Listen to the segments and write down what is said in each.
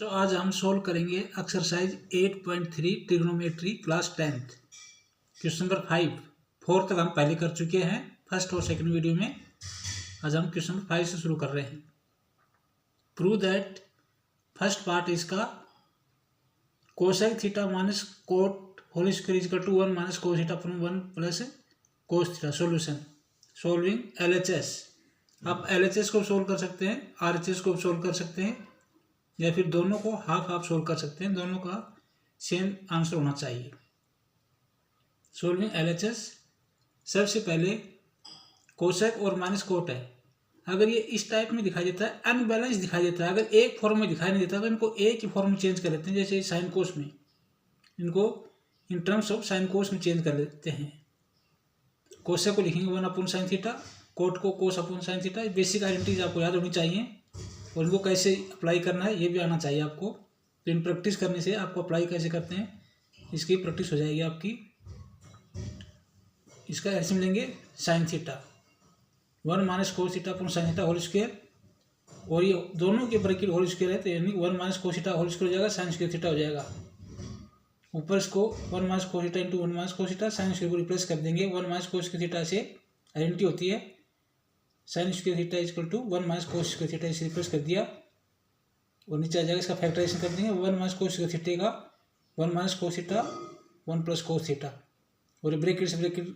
तो आज हम सोल्व करेंगे exercise 8.3 trigonometry class 10th question number 5। 4 तक हम पहले कर चुके हैं फर्स्ट और सेकंड वीडियो में। आज हम क्वेश्चन नंबर 5 से शुरू कर रहे हैं। प्रूव दैट फर्स्ट पार्ट इसका cosec theta minus cot whole square equal to 1 minus cos theta upon 1 plus cos theta. Solution solving LHS। आप LHS को सोल्व कर सकते हैं, RHS को सोल्व कर सकते हैं, या फिर दोनों को हाफ हाफ सोल्व कर सकते हैं। दोनों का सेम आंसर होना चाहिए। Solving LHS। सबसे पहले कोसेक और माइनस कोट है। अगर ये इस टाइप में दिखाई देता है, अनबैलेंस दिखाई देता है, अगर एक फॉर्म में दिखाई नहीं देता तो इनको एक ही फॉर्म में चेंज कर लेते हैं। जैसे साइन कोस में इनको इन टर्म्स ऑफ साइन कोस में चेंज कर लेते हैं। कोसेक को लिखेंगे 1 अपॉन साइन थीटा, कोट को कोस upon sine theta. Basic identities आपको याद होनी चाहिए और इनको कैसे अप्लाई करना है ये भी आना चाहिए आपको। तो इन प्रैक्टिस करने से आपको अप्लाई कैसे करते हैं इसकी प्रैक्टिस हो जाएगी आपकी। इसका एलसीएम लेंगे sine theta 1 minus cos theta upon sine theta whole square, और ये दोनों के ब्रैकेट होल स्क्वायर है तो यानी 1 minus cos theta whole square हो जाएगा, साइन स्क्वायर थीटा हो जाएगा। ऊपर इसको 1 minus cos theta into 1 minus cos theta sine square को रिप्लेस कर देंगे। 1 माइनस कोस थीटा से आइडेंटिटी होती है sine square theta equal to 1 minus cos square theta, इसे रिप्लेस कर दिया और नीचे आ जाएगा। इसका फैक्टराइजेशन कर देंगे 1 माइनस कोस स्क्वायर थीटा का 1 minus cos theta 1 plus cos theta, और ब्रैकेट से ब्रैकेट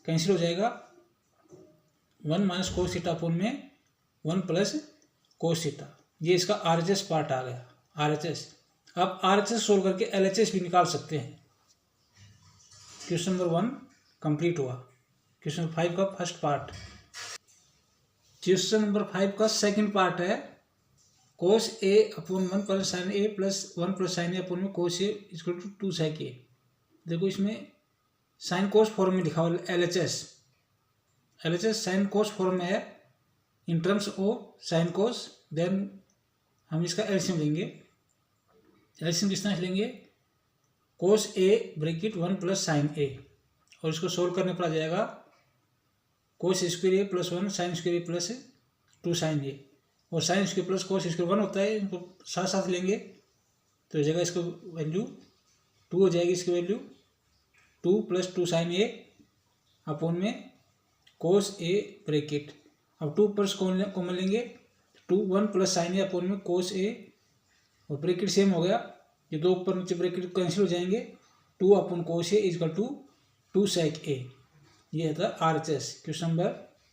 कैंसिल हो जाएगा। 1 माइनस कोस थीटा अपॉन में 1 प्लस कोस थीटा। ये इसका RHS पार्ट आ गया, RHS। अब RHS सोल्व करके LHS भी निकाल सकते हैं। क्वेश्चन नंबर 1 कंप्लीट हुआ। क्वेश्चन नंबर 5 का फर्स्ट पार्ट। क्वेश्चन नंबर 5 का सेकंड पार्ट है cos A upon 1 plus sine A plus 1 plus sine A upon में cos A equal to 2 sec A। देखो इसमें साइन कोस फॉर्म में लिखा हुआ LHS साइन कोस फॉर्म में है in terms of sine cos. Then हम इसका एलसीएम लेंगे। एलसीएम कितना लेंगे cos A bracket 1 plus sine A, और इसको सोल्व करने पर आ जाएगा cos square A plus 1 sine square A plus 2 sine A, और sine square plus cos square 1 होता है। इनको साथ साथ लेंगे तो हो जाएगा इसको वैल्यू 2 हो जाएगी। इसकी value 2 plus 2 sine A upon में कोस A ब्रैकेट। अब 2 प्लस कॉमन लेंगे 1 प्लस साइन A अपॉन में कोस A, और ब्रैकेट सेम हो गया। ये दो ऊपर नीचे ब्रैकेट कैंसिल हो जाएंगे। 2 upon cos A equal to 2 sec A। ये था RHS। क्वेश्चन नंबर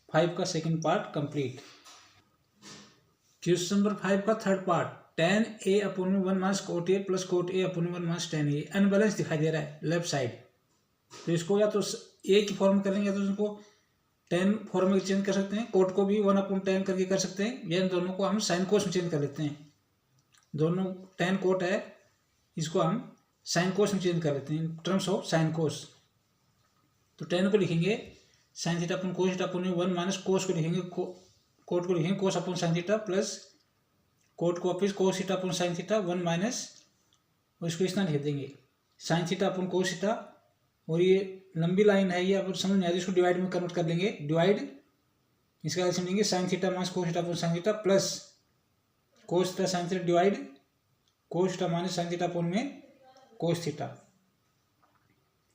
5 का second part complete. Question number 5 का third part tan A upon में 1 minus cot A plus cot A upon 1 minus tan A। Unbalance दिखाई दे रहा है left side, तो इसको या तो A की फॉर्म करेंगे या तो इसको tan फॉर्म में चेंज कर सकते हैं। कोट को भी 1 अपॉन tan करके कर सकते हैं, या इन दोनों को हम साइन कोस में चेंज कर लेते हैं। दोनों tan कोट है, इसको हम साइन कोस में चेंज कर लेते हैं इन टर्म्स ऑफ साइन कोस। तो tan को लिखेंगे sign theta upon cos theta upon 1 minus कोस को लिखेंगे कोट को लिखेंगे कोस upon sine theta plus coat को वापिस कोस theta upon sine theta 1 minus, और इसको इतना लिख देंगे sign theta upon cos theta. और ये लंबी लाइन है, ये आप समझ नहीं आ रही, इसको डिवाइड में कन्वर्ट कर लेंगे। डिवाइड इसका एलसीएम लेंगे sine theta minus cos theta upon sine theta plus cos theta sine theta divide कोस theta minus sign theta upon में कोस थीटा।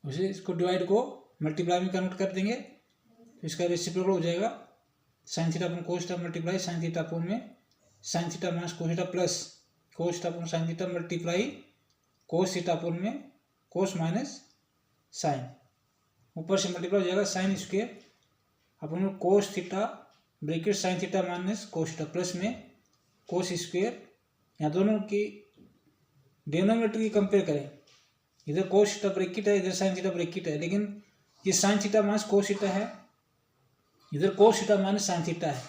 उसे इसको डिवाइड को मल्टीप्लाई में कन्वर्ट कर देंगे तो इसका रेसिप्रोकल हो जाएगा sine theta upon cos theta multiply sine theta upon में sine theta minus cos theta plus cos theta upon sine theta multiply cos theta upon में कोस माइनस साइन। ऊपर से मल्टीप्लाई हो जाएगा साइन स्क्वायर अपॉन में कोस theta bracket sign theta minus cos theta plus में cos square. यहाँ दोनों की डिनोमिनेटर की कंपेयर करें, इधर कोस थीटा ब्रैकेट है, इधर साइन थीटा ब्रैकेट है, लेकिन ये sign theta minus cos theta है, इधर कोस थीटा माइनस साइन थीटा है।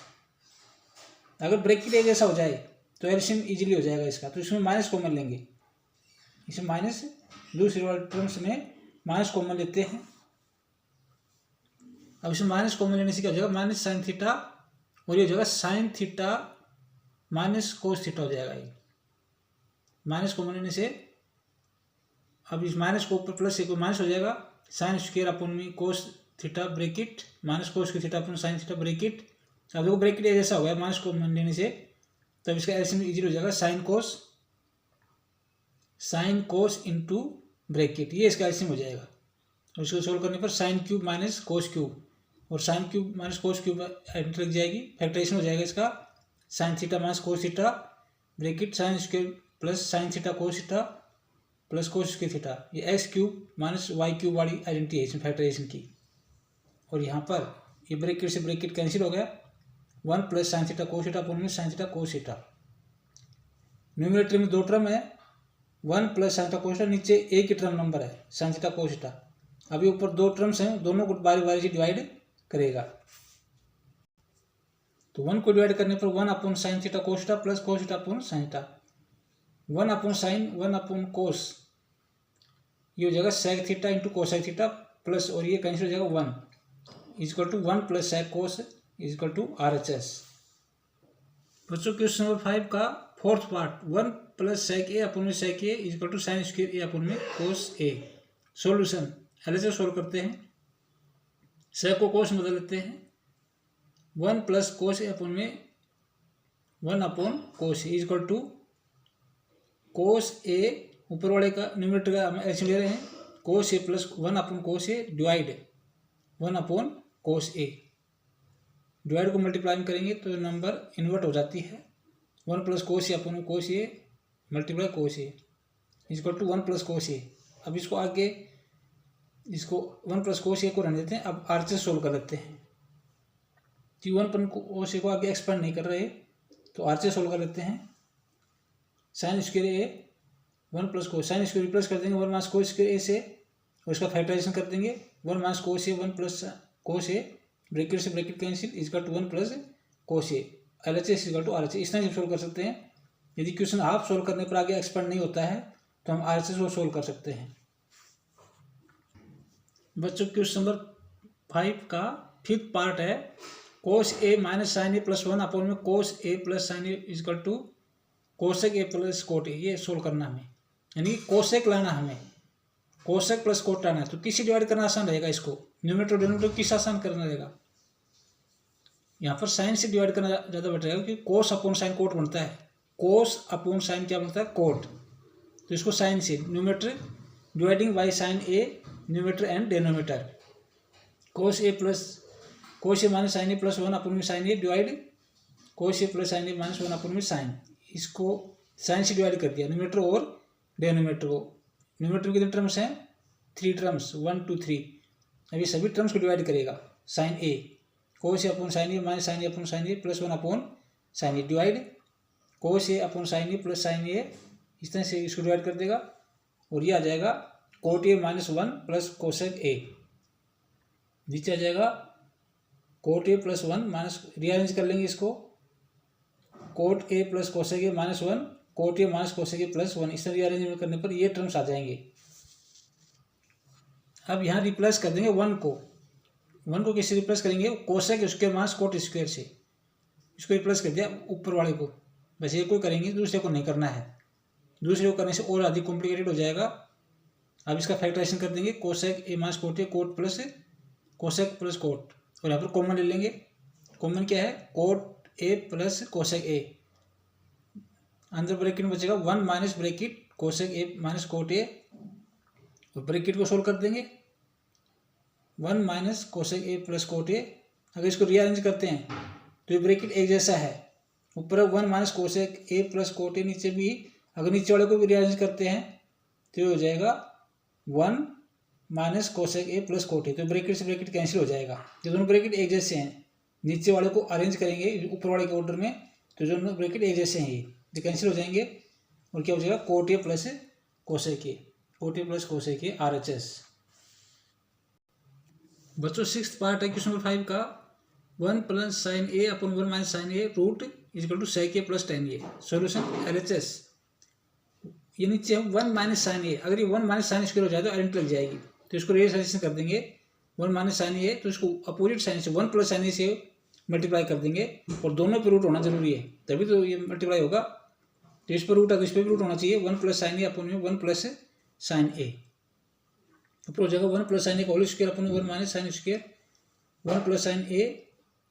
अगर ब्रैकेट एक जैसा हो जाए तो एलसीएम इजीली हो जाएगा इसका। तो इसमें माइनस कॉमन लेंगे, इसमें माइनस दूसरे वाले टर्म्स में माइनस कॉमन लेते हैं। अब इसमें माइनस कॉमन लेने से क्या हो जाएगा माइनस साइन थीटा, और ये हो जाएगा sine theta minus cos theta हो जाएगा। ये माइनस कॉमन लेने से अब इस माइनस को ऊपर प्लस एक माइनस हो जाएगा साइन स्क्वायर अपॉन में कोस theta bracket minus cos theta upon sine theta bracket. अब देखो ब्रैकेट जैसा हो गया माइनस को लेने से, तब इसका एलसीएम इजीली हो जाएगा sine cos sine cos into bracket, ये इसका एलसीएम हो जाएगा। और इसको सोल्व करने पर sine cube minus cos cube, और sine cube minus cos cube enter लग जाएगी, फैक्टराइजेशन हो जाएगा इसका। Sine theta minus cos theta bracket sine square plus sine theta cos theta plus cos square theta, ये x cube minus y cube वाली identity है इसमें फैक्टराइजेशन की। और यहाँ पर ये ब्रैकेट से ब्रैकेट कैंसिल हो गया, 1 plus sine theta cos theta upon में sine theta cos theta. Numerator में 2 टर्म है, 1 plus sine theta cos theta, नीचे एक ही टर्म नंबर है साइन थीटा कोस थीटा। अभी ऊपर 2 टर्म्स हैं, दोनों को बारी बारी से डिवाइड करेगा। तो 1 को डिवाइड करने पर 1 upon sine theta cos theta plus cos theta upon sine theta, 1 upon sine 1 upon cos, ये हो जाएगा sec theta into cosec theta plus, और ये कैंसिल हो जाएगा 1 equal to 1 plus sec cos equal to RHS। बच्चों क्वेश्चन नंबर 5 का fourth part, 1 plus sec A upon में sec A equal to sine square A upon में cos A. Solution LHS solve करते हैं, सेक को कोस में बदल लेते हैं, 1 प्लस कोस ए अपॉन में 1 upon cos A equal to cos A, ऊपर वाले का न्यूमरेटर का हम एलसीएम ले रहे हैं, cos A plus 1 upon cos A divide 1 upon cos A. Divide को मल्टीप्लाई में करेंगे तो नंबर इन्वर्ट हो जाती है, 1 plus cos A upon cos A multiply cos A equal to 1 plus cos A. अब इसको आगे इसको 1 प्लस कोस ए को रहने देते हैं। अब RHS सोल्व कर लेते हैं, कि 1 प्लस कोस ए को आगे एक्सपेंड नहीं कर रहे, तो RHS सोल्व कर लेते हैं। साइन स्क्वायर ए 1 प्लस कोस, साइन स्क्वायर रिप्लेस कर देंगे 1 माइनस कोस स्क्वायर ए से, और इसका फैक्टराइजेशन कर देंगे 1 minus cos A 1 plus cos A, bracket से bracket cancel is equal to 1 plus cos A, LHS is equal to RHS। इस तरह से सोल्व कर सकते हैं। यदि क्वेश्चन हाफ सोल्व करने पर आगे एक्सपेंड नहीं होता है तो हम RHS को सोल्व कर सकते हैं। बच्चों क्वेश्चन नंबर 5 का 5th पार्ट है, cos A minus sine A plus 1 upon में cos A plus sine A equal to cosec A plus cot A. ये सोल्व करना हमें, यानी कि कोसेक लाना हमें, कोसेक प्लस कोट लाना है। तो किसी डिवाइड करना आसान रहेगा, इसको न्यूमरेटर डिनोमिनेटर किस आसान करना रहेगा, यहाँ पर साइन से डिवाइड करना ज़्यादा बेटर रहेगा, क्योंकि कोस अपॉन साइन कोट बनता है, कोस अपॉन साइन क्या बनता है कोट। तो इसको साइन से numerator dividing by sine A numerator and denominator, cos A plus cos A minus sine A plus 1 upon में sine A divide cos A plus sine A minus 1 upon में sine, इसको sine से divide कर दिया numerator और denominator को। Numerator में कितने टर्म्स हैं, 3 टर्म्स 1 2 3। अभी सभी टर्म्स को डिवाइड करेगा, sign A cos A upon sine A minus sine A upon sine A plus 1 upon sine A divide cos A upon sine A plus sine ए, इस तरह से इसको डिवाइड कर देगा, और ये आ जाएगा cot A minus 1 plus cosec ए। नीचे आ जाएगा coat A plus 1 minus, rearrange कर लेंगे इसको, coat A plus cosec A minus 1 cot A minus cosec A plus 1, इस तरह रीअरेंजमेंट करने पर ये टर्म्स आ जाएंगे। अब यहाँ रिप्लेस कर देंगे 1 को किससे रिप्लेस करेंगे, cosec square minus cot square से, इसको रिप्लेस कर दिया ऊपर वाले को, बस एक को करेंगे, दूसरे को नहीं करना है, दूसरे को करने से और अधिक कॉम्प्लिकेटेड हो जाएगा। अब इसका फैक्टराइजेशन कर देंगे, cosec A minus cot A cot plus cosec plus cot, और यहाँ पर कॉमन ले लेंगे, कॉमन क्या है cot A plus cosec A, अंदर ब्रैकेट में बचेगा 1 minus bracket cosec A minus cot A, और ब्रैकेट को सोल्व कर देंगे 1 minus cosec A plus cot A. अगर इसको रीअरेंज करते हैं तो ये ब्रैकेट एक जैसा है, ऊपर 1 minus cosec A plus cot ए, नीचे भी अगर नीचे वाले को भी रीअरेंज करते हैं तो ये हो जाएगा 1 minus cosec A plus cot A. तो ब्रैकेट से ब्रैकेट कैंसिल हो जाएगा, ये दोनों ब्रैकेट एक जैसे हैं, नीचे वाले को अरेंज करेंगे ऊपर वाले के ऑर्डर में तो दोनों ब्रैकेट एक जैसे हैं, ये कैंसिल हो जाएंगे, और क्या हो जाएगा coat A plus cosec A, coat A plus cosec A RHS। बच्चों 6th पार्ट है क्वेश्चन नंबर 5 का, 1 plus sine A upon 1 minus sine A root is equal to sec A plus tan A. Solution LHS, ये नीचे हम 1 minus sine ए, अगर ये 1 minus sine square हो जाए तो आइडेंटिटी लग जाएगी, तो इसको रिप्लेस कर देंगे 1 माइनस साइन ए, तो इसको अपोजिट साइन से 1 प्लस साइन ए से मल्टीप्लाई कर देंगे, और दोनों पे रूट होना जरूरी है तभी तो ये मल्टीप्लाई होगा। तो इस पर रूट है तो इस पर भी रूट होना चाहिए, 1 प्लस साइन ए अपॉन में 1 प्लस साइन ए, ऊपर हो जाएगा 1 प्लस साइन ए का whole square upon 1 minus sine square, 1 plus sine A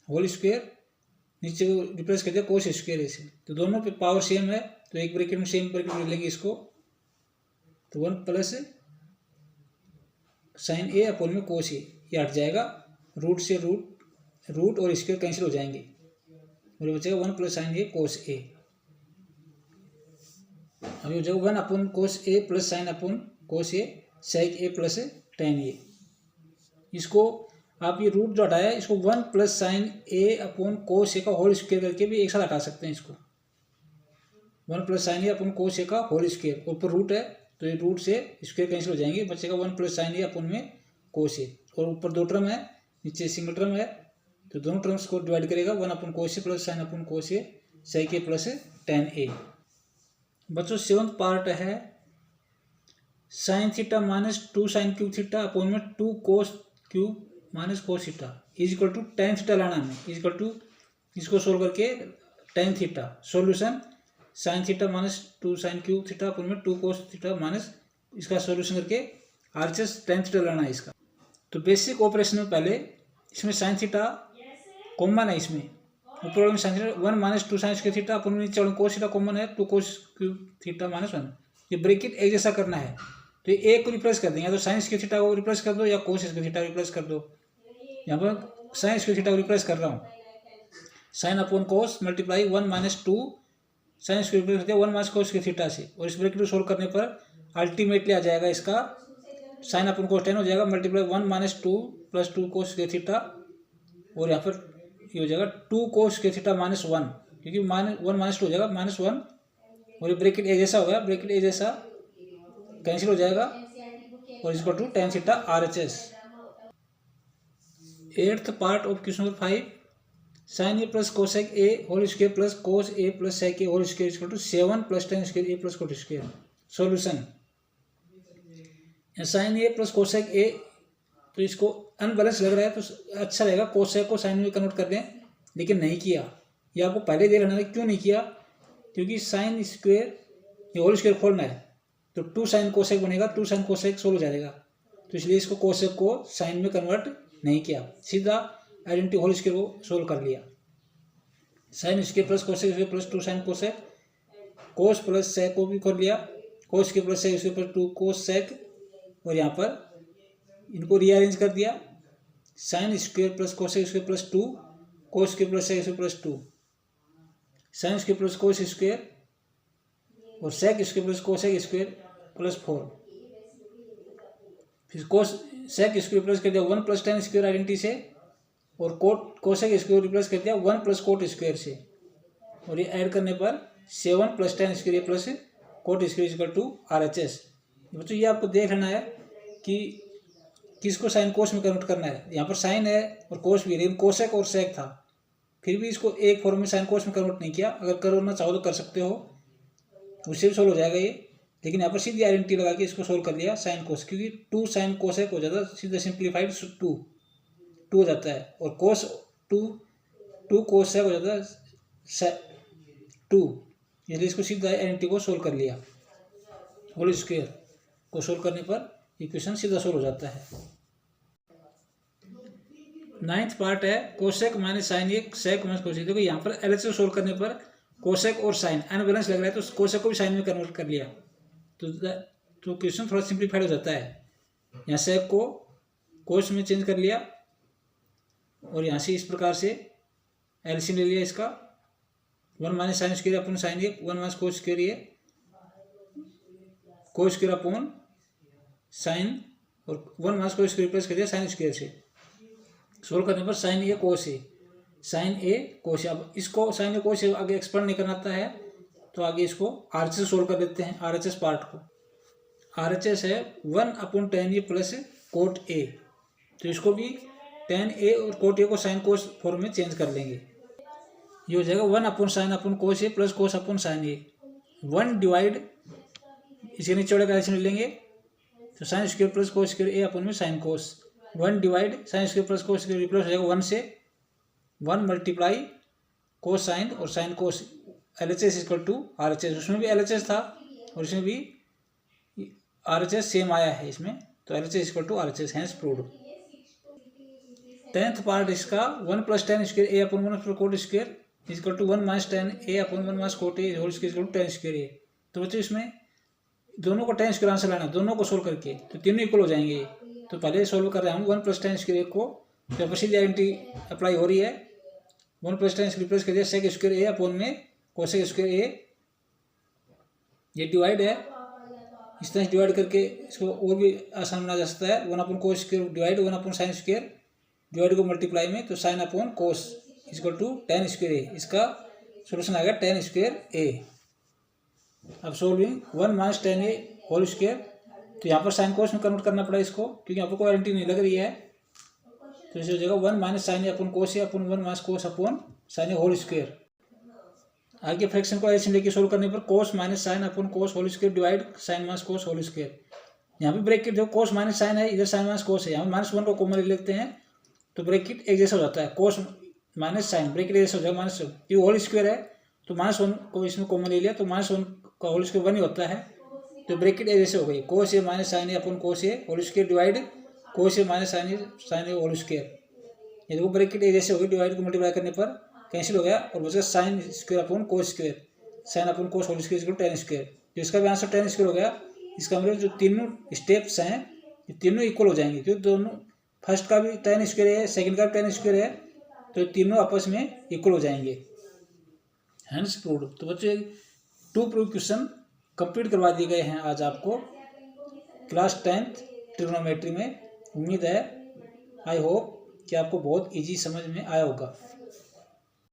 whole square, नीचे को रिप्लेस कर दिया कोस स्क्वायर ए से, तो दोनों पे पावर सेम है, तो एक ब्रैकेट में सेम ब्रैकेट ले लेंगे इसको, तो 1 प्लस साइन ए अपोन में कोस ए, ये हट जाएगा, रूट से रूट और स्क्वायर कैंसिल हो जाएंगे और ये बचेगा 1 प्लस साइन ए कोस ए। अभी हो जाएगा 1 upon cos A plus sine upon cos A sec A plus tan ए। इसको आप ये रूट जो हटाया इसको 1 प्लस साइन ए अपोन कोस ए का होल स्क्वायर करके भी एक साथ हटा सकते हैं इसको। 1 प्लस साइन ए अपोन कोस ए का होल स्क्वायर, ऊपर रूट है तो ये रूट से स्क्वायर कैंसिल हो जाएंगे, बचेगा 1 प्लस साइन ए अपोन में कोस ए, और ऊपर 2 टर्म है नीचे सिंगल टर्म है तो दोनों टर्म्स को डिवाइड करेगा 1 upon cos A plus sine upon cos A sec A plus tan A. बच्चों 7th पार्ट है sine theta minus 2 sine cube theta upon में 2 cos cube minus cos theta is equal to tan theta लाना हमें, is equal to इसको सोल्व करके tan theta. Solution sine theta minus 2 sine cube theta upon में 2 cos theta minus इसका solution करके RHS ten theta लाना है इसका। तो बेसिक ऑपरेशन में पहले इसमें साइन थीटा कॉमन है, इसमें ऊपर वाले में sine theta 1 minus 2 sine square theta upon में नीचे वाले कोस थीटा कॉमन है 2 कोस क्यूब थीटा माइनस 1। ये ब्रैकेट एक जैसा करना है तो ये एक को रिप्लेस कर देंगे, या तो साइन स्क्वायर थीटा को रिप्लेस कर दो या कोस स्क्वायर थीटा रिप्लेस कर दो। यहाँ पर साइन स्क्वायर थीटा को रिप्लेस कर रहा हूँ, साइन अपॉन कोस multiply 1 minus 2 sine square replace करते हैं 1 माइनस कोस स्क्वायर थीटा से, और इस ब्रैकेट को सोल्व करने पर अल्टीमेटली आ जाएगा इसका साइन अपॉन कोस 10 हो जाएगा multiply 1 minus 2 plus 2 cos square theta, और यहाँ पर ये हो जाएगा 2 कोस स्क्वायर थीटा माइनस 1, क्योंकि माइनस 1 माइनस 2 हो जाएगा माइनस 1, और ये ब्रैकेट एक जैसा हो गया, ब्रैकेट एक जैसा कैंसिल हो जाएगा और equal to tan theta RHS. 8th part of question number 5 sine A plus cosec A whole square plus cos A plus sec A whole square equal to 7 plus tan square A plus cot square. Solution sine A plus cosec A, तो इसको unbalance लग रहा है तो अच्छा रहेगा cosec को sign में कन्वर्ट कर दें, लेकिन नहीं किया। ये आपको पहले दे रहना है, क्यों नहीं किया, क्योंकि साइन स्क्वायर ये होल स्क्वायर खोलना है तो 2 साइन कोसेक बनेगा, 2 साइन कोसेक सोल्व हो जाएगा, तो इसलिए इसको कोसेक को साइन में कन्वर्ट नहीं किया, सीधा आइडेंटिटी होल स्क्वायर को सोल्व कर लिया। Sine square plus cosec square plus 2 sine cosec, cos plus sec को भी कर लिया, cos square plus sec square plus 2 cos sec, और यहाँ पर इनको रीअरेंज कर दिया, sine square plus cosec square plus 2 cos square plus sec square plus 2 sine square plus cos square और sec square plus cosec square plus 4, फिर कोस सेक square plus कर दिया 1 प्लस टेन स्क्वायर आइडेंटिटी से, और कोट कोसेक स्क्वायर रिप्लेस कर दिया 1 plus cot square से, और ये ऐड करने पर 7 plus tan square plus cot square equal to RHS. बच्चों ये आपको देख लेना है कि किसको साइन कोस में कन्वर्ट करना है। यहाँ पर साइन है और कोस भी है, लेकिन कोसेक और सेक था, फिर भी इसको एक फॉर्म में साइन कोस में कन्वर्ट नहीं किया। अगर करना चाहो तो कर सकते हो, उससे भी सोल्व हो जाएगा ये, लेकिन यहाँ पर सीधी आइडेंटिटी लगा के इसको सोल्व कर लिया साइन कोस, क्योंकि 2 साइन कोसेक हो जाता है सीधा सिंप्लीफाइड 2 हो जाता है, और कोस 2 कोसेक हो जाता है 2, इसलिए इसको सीधा आइडेंटिटी को सोल्व कर लिया। होल स्क्वायर को सोल्व करने पर इक्वेशन सीधा सोल्व हो जाता है। 9th पार्ट है कोसेक माइनस साइन ए सेक माइनस कोसेक। देखो यहाँ पर एलएचएस सोल्व करने पर कोसेक और साइन अनबैलेंस लग रहा है तो कोसेक को भी साइन में कन्वर्ट कर लिया, तो क्वेश्चन थोड़ा सिंप्लीफाइड हो जाता है। यहाँ सेक को कोस में चेंज कर लिया, और यहाँ से इस प्रकार से एलसीएम ले लिया इसका 1 minus sine square upon sine A 1 minus cos square A cos square upon sine, और 1 माइनस कोस स्क्वायर प्लस कर दिया साइन स्क्वायर से। सोल्व करने पर sign A cos A sign A cos A. अब इसको साइन ए कोस ए आगे एक्सप्लेन नहीं करना आता है तो आगे इसको आरएचएस सोल्व कर देते हैं। आरएचएस पार्ट को आरएचएस है 1 upon tan A plus cot A, तो इसको भी टेन ए और कोट ए को साइन कोस फॉर्म में चेंज कर लेंगे। ये हो जाएगा 1 upon sine upon cos A plus cos upon sine A. 1 divide इसके नीचे वाले का एलसीएम ले लेंगे तो sine square plus cos square A upon में sine cos. 1 divide sine square plus cos square replace हो जाएगा 1 से, 1 मल्टीप्लाई कोस साइन और sine cos LHS equal to RHS. उसमें भी एलएचएस था और इसमें भी आरएचएस सेम आया है इसमें, तो LHS equal to RHS, hence proved. 10th part इसका 1 plus tan square A upon 1 plus cot square equal to 1 minus tan A upon 1 minus cot A whole square equal to tan square A. तो बच्चों इसमें दोनों को ten square answer लाना, दोनों को solve करके, तो तीनों इक्वल हो जाएंगे। तो पहले सोल्व कर रहे हैं हम 1 + tan स्क्वायर को, तो अपनी आइडेंटिटी अप्लाई हो रही है। 1 + tan रिप्लेस कर दिया सेक स्क्वायर ए अपॉन में कोसेक स्क्वायर ए, ये डिवाइड है, इस तरह से डिवाइड करके इसको और भी आसान बनाया जा सकता है। 1/cos square divide 1/sin square, divide को मल्टीप्लाई में, तो sin/cos equal to tan square A. इसका सोल्यूशन आ गया tan स्क्वायर ए। अब solving 1 - tan a whole square, तो यहाँ पर sin cos में कन्वर्ट करना पड़ा इसको, क्योंकि यहाँ पर कोई आइडेंटिटी नहीं लग रही है, तो इसे हो जाएगा 1 - sin a upon cos a upon 1 - cos upon sin a whole square. आगे फ्रैक्शन को ऐसे लेके सोल्व करने पर cos - sin upon cos whole square divide sin - cos whole square. यहाँ पे ब्रैकेट जो cos - sin है, इधर sin - cos है, यहाँ -1 को कॉमन ले लेते हैं, तो ब्रैकेट एक जैसा हो जाता है, cos - sin ब्रैकेट एक जैसा हो जाएगा, -1 ये होल स्क्वायर है, तो -1 को इसमें कॉमन ले लिया, तो -1 का होल स्क्वायर 1 ही होता है, तो ब्रैकेट ए जैसे हो गई, cos a - sin a upon cos a whole square divide cos a - sin a whole square. ये देखो ब्रैकेट ए जैसे हो गई, डिवाइड को मल्टीप्लाई करने पर कैंसिल हो गया और बचा sin square upon cos square, sin upon cos whole square equal tan square. तो इसका भी आंसर tan स्क्वायर हो गया। इसका मतलब जो तीनों स्टेप्स हैं ये तीनों इक्वल हो जाएंगे, क्योंकि दोनों फर्स्ट का भी tan स्क्वायर है, सेकंड का भी tan स्क्वायर है, तो तीनों आपस में इक्वल हो जाएंगे। Hence proved. तो बच्चे 2 प्रूव क्वेश्चन कंप्लीट करवा दिए गए हैं आज आपको क्लास 10th ट्रिग्नोमेट्री में। उम्मीद है, आई होप कि आपको बहुत इजी समझ में आया होगा।